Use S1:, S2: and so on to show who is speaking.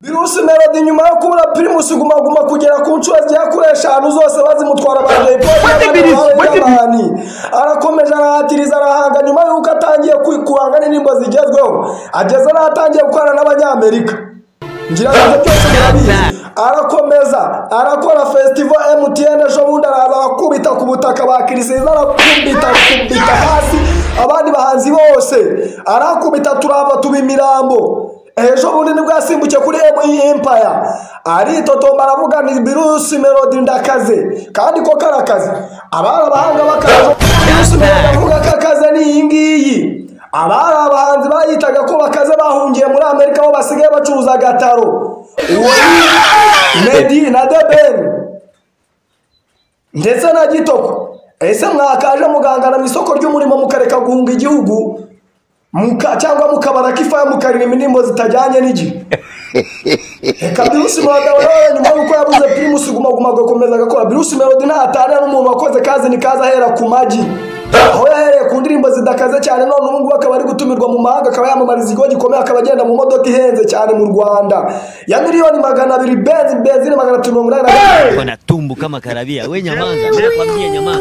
S1: Bruce Melody nyuma yo kubura Primus Guma Guma kugera ku nshuro ziya kuri 5 zose bazimutwara Jay Polly arakomeje aratiriza arahaga nyuma yuko atangiye kwikuanga n'inimbo zigezweho ageze n'atangiye gukorana n'abanyamerika ngira ngo byose birabizi arakomeza arakora festival MTN ejo bundi araza akubita ku butaka ba Kirisiza arakubita hasi abandi bahanzi bose arakubita turava tubimirambo ejo bundi nibwo yasimbukiye kuri Empire aritotomba aravuga ni Bruce Melody ndakaze kandi ko karakaze abara bahanga bakaje Bruce Melody avuga kakaze ni ingiyi abara abahanzi bayitaga ko bakaze bahungiye muri Amerika aho basigaye bacuruza gataro Medi na Deben ndetse na Gitoko ese mwakaje mugangana mu isoko ry'umurimo mukareka guhunga igihugu cyangwa mukabara kifa mukarira iminimbo zitajyanye n'igi reka Bruce Melody nyuma yuko yabuze Primus Guma Guma gukomeza gakora Bruce Melody ntatana n'umuntu wakoze kazi ni kaza ahera ku magi aho yahereye ku ndirimbo zidakaze cyane none ubu ngubu akaba ari gutumirwa mu mahanga akaba yamamariza ikigo gikomeye akaba agenda mu modoka ihenze cyane mu Rwanda ya miliyoni 200 benzine 380
S2: wanatumbu kama karabia we nyamaza nakwambia nyamaza